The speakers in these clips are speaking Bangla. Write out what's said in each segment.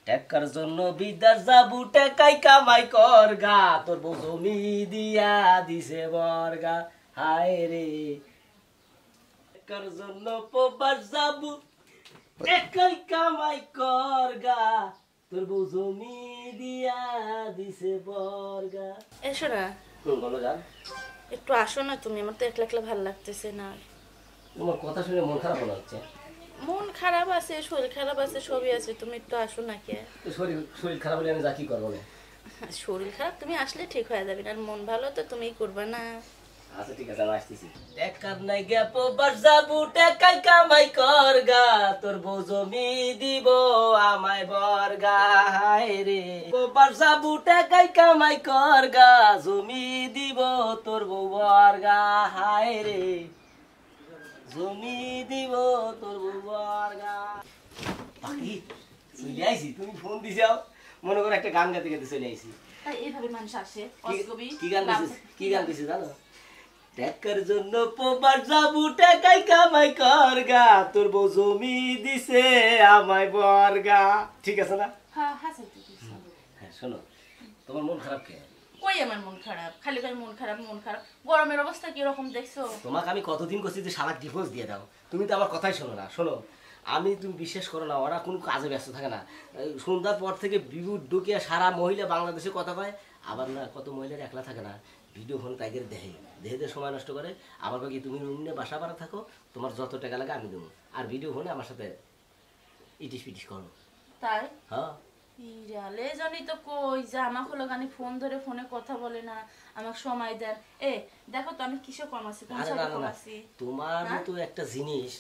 টাকার জন্য বিদেশ যাবু টাকাই কামাই কর গা তোর বউ জমি দিয়া দিছে বর্গা হায় রে টাকার জন্য প্রবাস যাবু টাকাই কামাই কর গা তোর বউ জমি দিয়া দিছে বর্গা। এসো না, বলো জান, একটু আসো না তুমি, আমার তো একলা একলা ভালো লাগতেছে না। তোমার কথা শুনে মন খারাপ মনে হচ্ছে। মন খারাপ আছে, শরীর খারাপ আছে, সবই আছে, তুমি একটু আসো না। কে শরীর খারাপ হলে আমি যা কি করবো না? শরীর খারাপ তুমি আসলে ঠিক হয়ে যাবে, আর মন ভালো তো তুমিই করবা না। আচ্ছা ঠিক আছে, আমি আসতেছি। টাকার নাই গে প্রবাস যাবু টাকাই কামাই কর গা তোর বউ জমি দিব আমায় বর্গা হায় রে প্রবাস যাবু টাকাই কামাই কর গা জমি দিব তোর বউ বর্গা হায় রে জমি দিব তোর বউ বর্গা। বাকি চলে আইছি, তুমি ফোন দিছাও মনে করো একটা গান গাইতে গাইতে চলে আইছি। এইভাবে মানুষ আসে। কি গান দিছিস জানো? টাকার জন্য প্রবাস যাবু টাকাই কামাই কর গা তোর বউ জমি দিছে আমায় বর্গা। ঠিক আছে না? হ্যাঁ, শোনো, তোমার মন খারাপ কে? কই আমার মন খারাপ? খালি খালি মন খারাপ মন খারাপ। গরমের অবস্থা কি রকম দেখছো? তোমাকে আমি কতদিন করছি যে শালা ডিভোর্স দিয়ে দাও, তুমি তো আমার কথাই শোনো না। শোনো, আমি তুমি বিশ্বাস করো না, ওরা কোনো কাজে ব্যস্ত থাকে না। সন্ধ্যার পর থেকে বিদ্যুৎ ঢুকিয়ে সারা মহিলা বাংলাদেশে কথা কয়। আবার না কত মহিলার একলা থাকে না, ভিডিও ফোন তাইদের দেখে দেখে সময় নষ্ট করে। আবার বাকি তুমি রুম নিয়ে বাসা ভাড়া থাকো, তোমার যত টাকা লাগে আমি দেবো, আর ভিডিও ফোনে আমার সাথে ইটিস পিটিস করো। তাই? হ্যাঁ। ইরালে জানি তো কই যে আমাকে হলো গানি ফোন ধরে ফোনে কথা বলে না, আমাকে সময় দেন। দেখো তো আমি কিসে কম আছি, কোন সাইডে কম আছি? তোমার মতো একটা জিনিস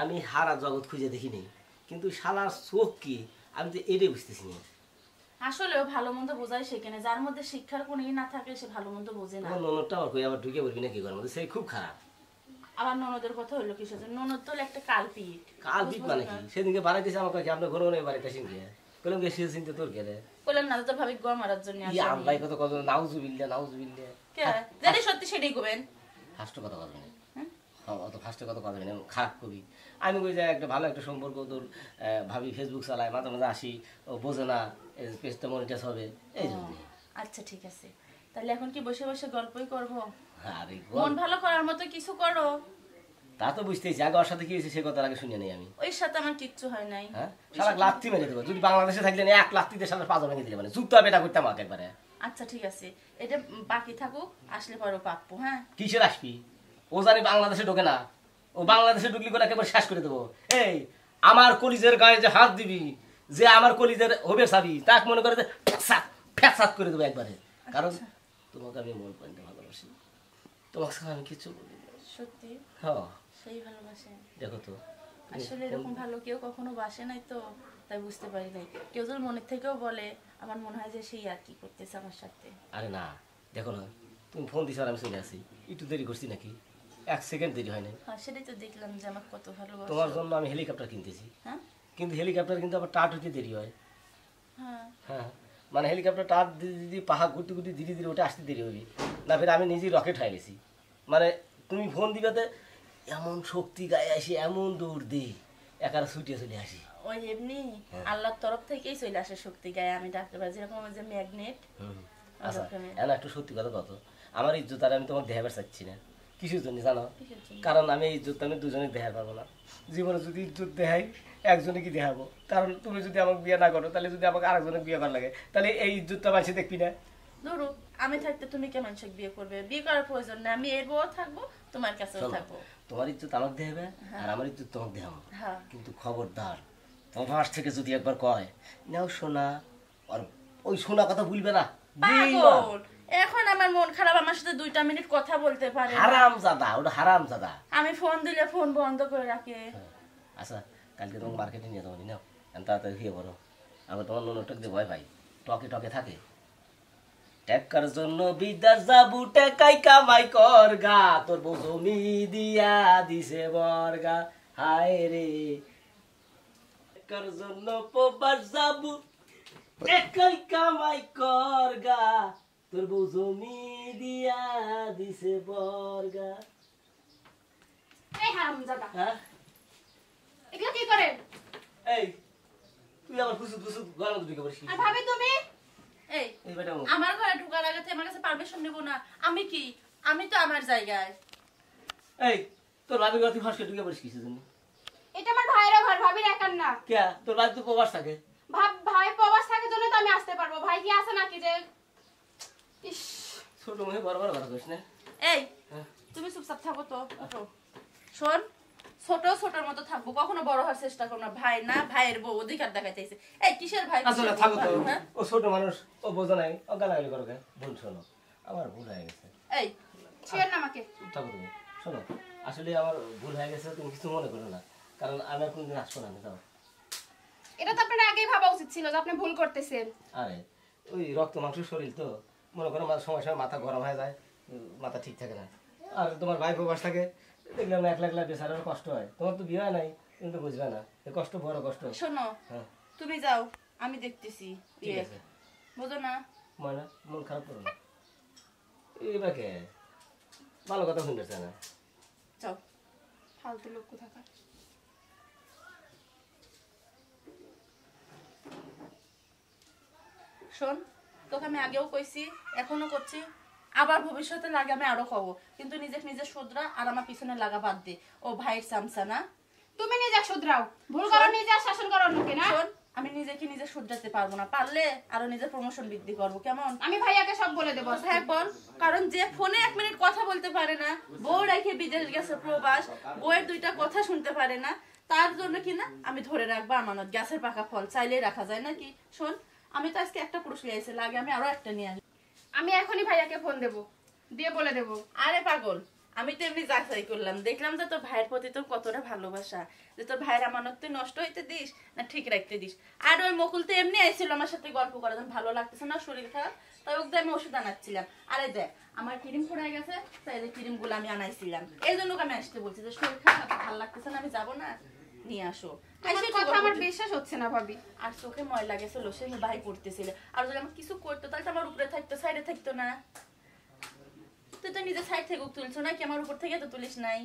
আমি হারা জগৎ খুঁজে দেখিনি, কিন্তু শালার চোখ কি আমি তো এটাই বুঝতেছি না। আসলেও ভালো মন্দ বোঝাই সেখানে, যার মধ্যে শিক্ষার কোনো ই না থাকে সে ভালো মন্দ বোঝে না। ননদটা আমার কই আবার ঢুকে বলবি না কি করার মধ্যে, সেই খুব খারাপ। আবার ননদের কথা হইলো কিসের জন্য? ননদ তো একটা কালপিট। কালপিট মানে কি? সেদিনকে বাড়াইতেছে আমাকে কি আপনার ঘরে নেই বাড়িতে সিনকে বললাম কি সে চিন্তা তোর কে রে? বললাম না তো ভাবি গো মারার জন্য আসে। ভাই কত কত নাউজুবিল্লাহ কে জানি সত্যি সেটাই কবেন। ফার্স্ট কথা কথা না, হ্যাঁ অত ফার্স্টে কথা কথা না, খারাপ কবি। আমি কই যে একটা ভালো একটা সম্পর্ক তোর ভাবি ফেসবুক চালায়, মাঝে মাঝে আসি, ও বোঝে না পেজটা মনিটাইজ হবে এই জন্য। আচ্ছা ঠিক আছে, তাহলে এখন কি বসে বসে গল্পই করব? আরে মন ভালো করার মতো কিছু করো। তা তো বুঝতেইছি, আগে ওর সাথে কি হয়েছে সে কথা আগে শুনে নেই আমি। ওই সাথে আমার কিচ্ছু হয় নাই। হ্যাঁ শালা লাত্তি মেরে দেবো, যদি বাংলাদেশে থাকলে না 1 লাত্তিতে শালা পাঁচ ভেঙে দিলে, মানে যুক্ত হবে এটা করতাম একবারে। আচ্ছা ঠিক আছে, এটা বাকি থাকুক, আসলে পরে পাপ্পু। হ্যাঁ কিসের আসবি? ও জানি বাংলাদেশে ঢোকে না, ও বাংলাদেশে ঢুকলি করে একেবারে শেষ করে দেবো। এই আমার কলিজের গায়ে যে হাত দিবি, যে আমার কলিজের হবে চাবি, তাকে মনে করে যে ফ্যাসাদ করে দেবো একবারে। কারণ তোমাকে আমি মন পয়েন্টে ভালোবাসি, তোমার সাথে আমি কিছু বলি না। সত্যি? হ্যাঁ সেই ভালোবাসে। দেখো তো, আসলে এরকম ভালো কেউ কখনো বাসে নাই তো, তাই বুঝতে পারি নাই। কেউ যদি মনের থেকেও বলে, আমার মনে হয় যে সেই আর কি করতেছে আমার সাথে। আরে না, দেখো না, তুমি ফোন দিছো আর আমি চলে আসি, একটু দেরি করছি নাকি? 1 সেকেন্ড দেরি হয় না। হ্যাঁ সেটাই তো দেখলাম যে আমার কত ভালোবাসে। তোমার জন্য আমি হেলিকপ্টার কিনতেছি। হ্যাঁ কিন্তু হেলিকপ্টার কিন্তু আবার টাট হইতে দেরি হয়। হ্যাঁ হ্যাঁ মানে হেলিকপ্টার টাট দিদি পাহাড় ঘুরতে ঘুরতে ধীরে ধীরে ওটা আসতে দেরি হবে না, ফের আমি নিজেই রকেট হয়ে গেছি। মানে তুমি ফোন দিবেতে এমন শক্তি গায়ে আসি, এমন দৌড় দিই একারা ছুটিয়ে চলে আসি। ওই এমনি আল্লাহর তরফ থেকেই চলে আসে শক্তি গায়ে। আমি ডাক্তার বাজে যেরকম যে ম্যাগনেট। আচ্ছা এখন একটু সত্যি কথা কত, আমার ইজ্জত আর আমি তোমাকে দেখাবার চাচ্ছি না। কিসের জন্য জানো? কারণ আমি এই ইজ্জত আমি দুজনে দেখাতে পারবো না। জীবনে যদি ইজ্জত দেখাই একজনে কি দেখাবো? কারণ তুমি যদি আমাকে বিয়ে না করো, তাহলে যদি আমাকে আরেকজনে বিয়ে করা লাগে, তাহলে এই ইজ্জতটা মানুষে দেখবি না। ধরো আমি থাকতে তুমি কে মানুষকে বিয়ে করবে? বিয়ে করার প্রয়োজন না, আমি এর বউ থাকবো, তোমার কাছেও থাকবো। তোমার ইজ্জত আমাকে দেখাবে আর আমার ইজ্জত তোমাকে দেখাবো। হ্যাঁ কিন্তু খবরদার প্রবাস থেকে যদি একবার কয় নাও সোনা, আর ওই সোনা কথা ভুলবে না। পাগল, এখন আমার মন খারাপ, আমার সাথে 2টা মিনিট কথা বলতে পারে? হারামজাদা, ওটা হারামজাদা। আমি ফোন দিলে ফোন বন্ধ করে রাখে। আচ্ছা কালকে তোমাকে মার্কেটে নিয়ে যাবো নাও, তাড়াতাড়ি খেয়ে বলো। আবার তোমার নুনটাক দিয়ে ভয় পাই, টকে টকে থাকে। টাকার জন্য বিদেশ যাবু টাকাই কামাই কর গা তোর বউ জমি দিয়া দিছে বর্গা হায় রে টাকার জন্য প্রবাস যাবু টাকাই কামাই কর গা তোর বউ জমি দিয়া দিছে বর্গা। এই হারামজাদা, হ্যাঁ এগুলো কি করেন? এই তুই আমার কুসুত কুসুত ঘরের মধ্যে ঢুকে পড়ছিস। আর ভাবি তুমি এই এই বেটা আমার ঘরে ঢোকার আগে আমার কাছে পারমিশন নেব না? আমি কি, আমি তো আমার জায়গায়। এই তোর ভাবির ঘর তুই ফাঁসকে ঢুকে পড়িস কিসের জন্য? এটা আমার ভাইয়ের ঘর, ভাবির একার না। কে তোর ভাই তো প্রবাস থাকে। ভাই প্রবাস থাকে জন্য তো আমি আসতে পারবো। ভাই কি আছে নাকি যে ইস ছোট মুখে বড় বড় কথা কইস না। এই তুমি চুপচাপ থাকো তো। ওঠো। শোন, ছোট ছোটর মতো থাকবো, কখনো বড় হওয়ার চেষ্টা করো না। ভাই না, ভাইয়ের বউ অধিকার দেখাইতেছে। এই কিসের ভাই? আসলে থাকো তো, ও ছোট মানুষ, ও বোঝো নাই, ও গালাগালি করো কে? ভুল শোনো, আমার ভুল হয়ে গেছে। এই ছেড় না আমাকে। থাকো তুমি, শোনো, আসলে আমার ভুল হয়ে গেছে, তুমি কিছু মনে করো না, কারণ আমি আর কোনদিন আসবো না। যাও। এটা তো আপনার আগেই ভাবা উচিত ছিল যে আপনি ভুল করতেছেন। আরে ওই রক্ত মাংসের শরীর তো, মনে করো সময় সময় মাথা গরম হয়ে যায়, মাথা ঠিক থাকে না। আর তোমার ভাই প্রবাস থাকে, দেখলাম একলা একলা বেচারার কষ্ট হয়। তোমার তো বিয়ে হয় নাই, তুমি তো বুঝবে না, এই কষ্ট বড় কষ্ট। শোনো, হ্যাঁ তুমি যাও, আমি দেখতেছি। ঠিক আছে, বুঝো না? ময়না মন খারাপ করো না, এবার কে ভালো কথা শুনতেছে না। যাও। ফালতু লোক কোথাকার। শোন, তোকে আমি আগেও কইছি, এখনো করছি, আবার ভবিষ্যতে লাগে আমি আরো কব, কিন্তু নিজে শুধরা আর আমার পিছনে লাগা বাদ দে। ও ভাইয়ের সামসা না, তুমি নিজে শুধরাও, ভুল করো নিজে আর শাসন করো অন্যকে না। শোন, আমি নিজে শুধরাতে পারবো না, পারলে আরো নিজের প্রমোশন বৃদ্ধি করবো, কেমন? আমি ভাইয়াকে সব বলে দেবো। হ্যাঁ বল, কারণ যে ফোনে 1 মিনিট কথা বলতে পারে না, বউ রেখে বিদেশ গেছে প্রবাস, বউয়ের 2টা কথা শুনতে পারে না, তার জন্য কিনা আমি ধরে রাখবো আমানত। গাছের পাকা ফল চাইলেই রাখা যায় নাকি? শোন, আমি তো আজকে একটা পুরুষ নিয়ে এসে লাগে, আমি আরো একটা নিয়ে আসবো। আমি এখনই ভাইয়াকে ফোন দেবো, দিয়ে বলে দেবো। আরে পাগল, আমি তো এমনি যাচাই করলাম, দেখলাম যে তোর ভাইয়ের প্রতি তোর কতটা ভালোবাসা, যে তোর ভাইয়ের আমানত তুই নষ্ট হইতে দিস না ঠিক রাখতে দিস। আর ওই মকুল তো এমনি আইছিল আমার সাথে গল্প করার জন্য, ভালো লাগতেছে না, শরীর খারাপ, তাই ওকে আমি ওষুধ আনাচ্ছিলাম। আরে দেখ আমার ক্রিম ফুরাই গেছে, তাই এই ক্রিম গুলো আমি আনাইছিলাম, এই জন্য আমি আসতে বলছি যে শরীর খারাপ, ভালো লাগতেছে না, আমি যাবো না, নিয়ে আসো। তোমার কথা আমার বিশ্বাস হচ্ছে না ভাবি। আর চোখে ময়লা গেছিল, সে ভাই পড়তেছিল, আর যদি আমার কিছু করতো তাহলে তো আমার উপরে থাকতো, সাইডে থাকতো না। তুই তো নিজে সাইড থেকে তুলছো নাকি, আমার উপর থেকে তো তুলিস নাই।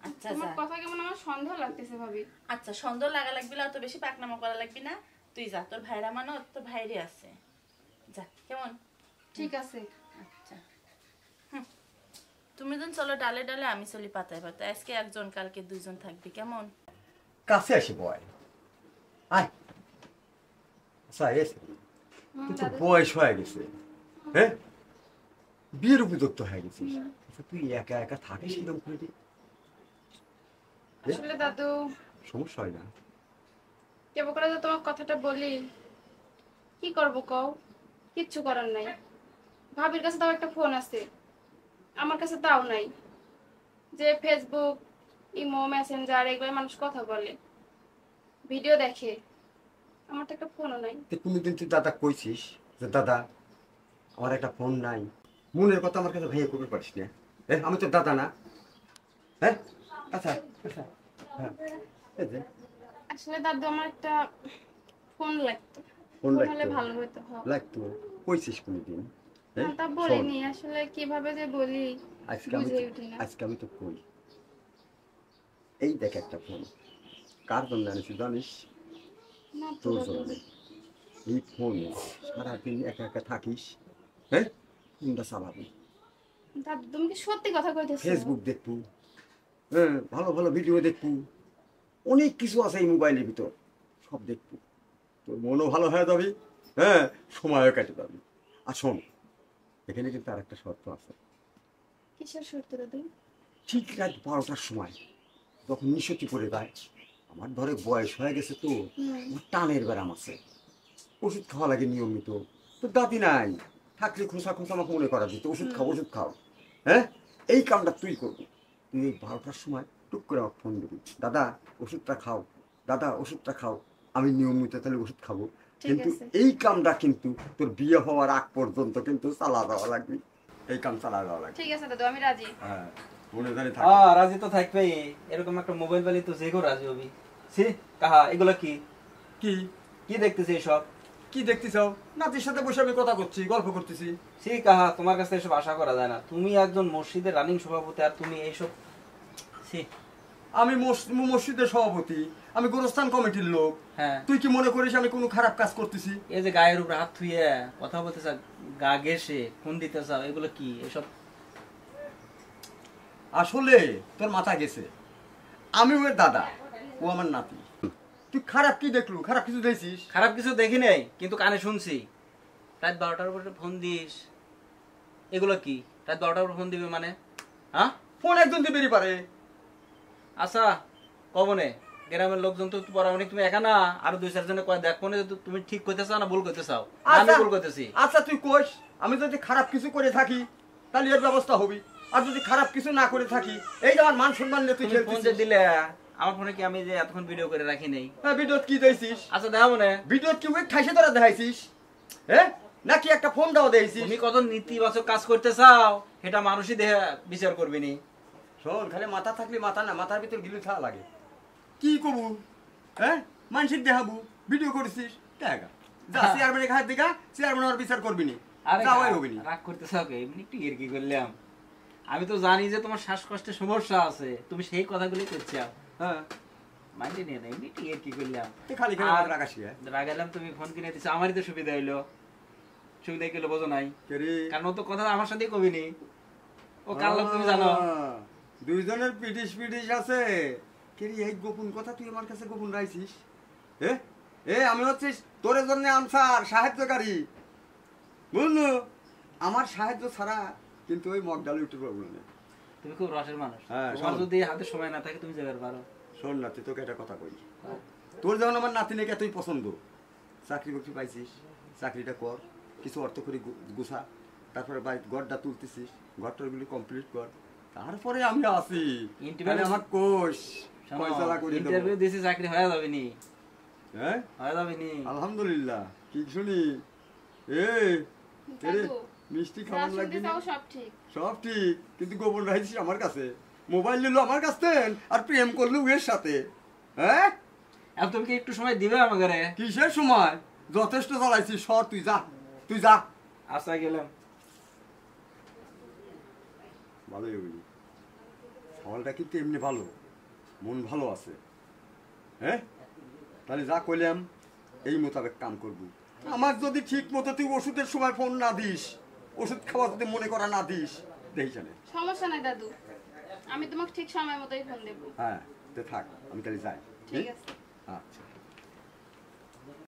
আচ্ছা তোমার কথা কেমন আমার সন্দেহ লাগতেছে ভাবি। আচ্ছা, সন্দেহ লাগা লাগবি না, অত বেশি পাকনামা করা লাগবি না, তুই যা, তোর ভাইরা মানো তোর ভাইরে আছে, যা, কেমন? ঠিক আছে। আচ্ছা তুমি যখন চলো ডালে ডালে, আমি চলি পাতায় পাতায়, আজকে একজন কালকে 2জন থাকবি, কেমন? কাছে আসি বয় আয় আচ্ছা এসে কিন্তু বয়স হয়ে গেছে, হ্যাঁ বিয়ের উপযুক্ত হয়ে গেছিস, আচ্ছা তুই একা একা থাকিস কিরকম করে রে? আসলে দাদু সমস্যা হয় না? কেবল করে তো তোমার কথাটা বলি, কি করবো কও, কিচ্ছু করার নাই। ভাবির কাছে তাও একটা ফোন আছে, আমার কাছে তাও নাই। যে ফেসবুক, ইমো, মেসেঞ্জার এগুলো মানুষ কথা বলে, ভিডিও দেখে, আমার তো একটা ফোনও নাই। তুই কোনোদিন তুই দাদা কইছিস যে দাদা আমার একটা ফোন নাই? মনের কথা আমার কাছে ভাইয়া করতে পারিস না? হ্যাঁ আমি তো দাদা না? হ্যাঁ আচ্ছা আচ্ছা হ্যাঁ এই যে আসলে দাদু আমার একটা ফোন লাগতো, ফোন ফোন হলে লাগতো? ভালো হতো। লাগতো কইছিস কোনোদিন? হ্যাঁ তা বলিনি, আসলে কিভাবে যে বলি আজকে আমি বুঝে উঠি না। আজকে আমি তো কই এই দেখ একটা ফোন, কার জন্য আনিস জানিস? না তো তোর দাদু। জন্য। এই ফোন সারাদিন একা একা থাকিস, হ্যাঁ কোনটা চালাবি? দাদু তুমি কি সত্যি কথা কইতেছো? ফেসবুক দেখবো, হ্যাঁ ভালো ভালো ভিডিও দেখবো, অনেক কিছু আছে এই মোবাইলের ভিতর, সব দেখবো, তোর মনও ভালো হয়ে যাবে, হ্যাঁ সময়ও কেটে যাবে। আর শোন এখানে কিন্তু আর একটা শর্ত আছে। কিসের সত্যি দাদু? ঠিক রাত 12টার সময় যখন নিশতি পড়ে যায়, আমার ধরে বয়স হয়ে গেছে তো, আমার টানের ব্যারাম আছে, ওষুধ খাওয়া লাগে নিয়মিত। তো দাদি নাই, থাকলে খোঁচা খোঁচা আমাকে মনে করা দিত, ওষুধ খাও ওষুধ খাও, হ্যাঁ এই কামটা তুই করবি। তুই এই 12টার সময় টুক করে আমাকে ফোন দিবি, দাদা ওষুধটা খাও, দাদা ওষুধটা খাও, আমি নিয়মিত তাহলে ওষুধ খাবো। কিন্তু এই কামটা কিন্তু তোর বিয়ে হওয়ার আগ পর্যন্ত কিন্তু চালা দেওয়া লাগবে, এই কাম চালা দেওয়া লাগবে। ঠিক আছে দাদু, আমি রাজি। হ্যাঁ মনে জানি থাক। রাজি তো থাকবেই, এরকম একটা মোবাইল পালি তো যে কেউ রাজি হবি। সি কাহা এগুলো কি কি কি দেখতেছি এসব? কি দেখতে চাও? নাতির সাথে বসে আমি কথা করছি, গল্প করতেছি। সি কাহা, তোমার কাছে এসব আশা করা যায় না, তুমি একজন মসজিদের রানিং সভাপতি আর তুমি এইসব। সি আমি মসজিদের সভাপতি, আমি গোরস্থান কমিটির লোক। হ্যাঁ তুই কি মনে করিস আমি কোনো খারাপ কাজ করতেছি? এই যে গায়ের উপরে হাত থুইয়ে কথা বলতে চাও, গা ঘেসে ফোন দিতে চাও, এগুলো কি এসব? আসলে তোর মাথা গেছে, আমি ওর দাদা, ও আমার নাতি। তুই খারাপ কি দেখলু? খারাপ কিছু দেখছিস? খারাপ কিছু দেখি নাই, কিন্তু কানে শুনছি রাত 12টার উপরে ফোন দিস, এগুলো কি? রাত 12টার উপরে ফোন দিবে মানে? হ্যাঁ ফোন একজন দিবেরই পারে। আচ্ছা কবনে গ্রামের লোকজন তো পরামর্শ, তুমি একা না, আরো 2-4 জনে কয় দেখ ফোনে তুমি ঠিক করতে চাও না ভুল করতে চাও? আমি ভুল করতেছি। আচ্ছা তুই কইস, আমি যদি খারাপ কিছু করে থাকি তাহলে এর ব্যবস্থা হবি, আর যদি খারাপ কিছু না করে থাকি, এই যে আমার মান সম্মান নিয়ে তুই ফোন যে দিলে আমার ফোনে কি আমি যে এতক্ষণ ভিডিও করে রাখি নাই? হ্যাঁ, ভিডিওত কি দেখছিস? আচ্ছা দেখা মনে ভিডিওত কি ওই ঠাইসে তোরা দেখাইছিস? হ্যাঁ, নাকি একটা ফোন দাও দেখাইছিস? তুমি কত নীতিবাচক কাজ করতে চাও সেটা মানুষই দেখে বিচার করবি নি। শোন, খালি মাথা থাকলে মাথা না, মাথার ভিতর গিলে থাকা লাগে। কি করবো? হ্যাঁ, মানুষের দেখাবো ভিডিও করেছিস, দেখা যা চেয়ারম্যানের ঘাট দেখা চেয়ারম্যান আর বিচার করবি নি, আরে যাওয়াই হবে নি। রাগ করতে চাও কে? এমনি একটু কি করলাম, আমি তো জানি যে তোমার শ্বাসকষ্টের সমস্যা আছে, তুমি সেই কথাগুলি করছো। হ্যাঁ, মাইন্ডে নিয়ে না, এমনি কি করলাম, তুই খালি খালি আর রাগাসি। হ্যাঁ, রাগালাম, তুমি ফোন কিনে দিছো, আমারই তো সুবিধা হইলো। সুবিধা গেলো বোঝো নাই, কে রে? কারণ ও তো কথা আমার সাথেই কবিনি, ও কার লোক তুমি জানো। দুইজনের পিটিশ পিটিশ আছে। কে রে, এই গোপন কথা তুই আমার কাছে গোপন রাখছিস? আমি হচ্ছিস তোর জন্য আনসার, সাহায্যকারী, বুঝলো? আমার সাহায্য ছাড়া কিন্তু ওই মগডালে উঠতে পারবো না। তুমি খুব রসের মানুষ, হ্যাঁ, তোমার শোন। যদি হাতে সময় না থাকে তুমি যাবে পারো। শোন না, তুই তোকে একটা কথা কই, তোর যেমন আমার নাতিনেকে তুই পছন্দ, চাকরি বাকরি পাইছিস, চাকরিটা কর, কিছু অর্থ করে গুছা, তারপরে বাড়িতে ঘরটা তুলতেছিস, ঘরটাগুলি কমপ্লিট কর, তারপরে আমি আছি। Interview- আমার কোষ পয়সা করে দেবো। ইন্টারভিউ দিছি, চাকরি হয়ে যাবে নি, হ্যাঁ, হয়ে যাবে নি। আলহামদুলিল্লাহ। কি শুনি? দাদু, মিষ্টি যা খাবার শুনতে লাগবে? চাও সব ঠিক। সব ঠিক, কিন্তু গোপন রাখছিস আমার কাছে। মোবাইল নিল আমার কাছ থেকে আর প্রেম করলো এর সাথে। হ্যাঁ, এখন তুমি কি একটু সময় দিবে আমাকে? কিসের সময়? যথেষ্ট চালাইছিস, সর, তুই যা, তুই যা। আচ্ছা গেলাম। ভালোই হইনি, সওয়ালটা কিন্তু এমনি ভালো, মন ভালো আছে। হ্যাঁ, তাহলে যা কইলাম এই মোতাবেক কাম করবো। আমার যদি ঠিক মতো তুই ওষুধের সময় ফোন না দিস, ওষুধ খাওয়া যদি মনে করা না দিস, দেখিস না। সমস্যা নাই দাদু, আমি তোমাকে ঠিক সময় মতোই ফোন দেবো। হ্যাঁ, তো থাক, আমি তাহলে যাই। ঠিক আছে। আচ্ছা।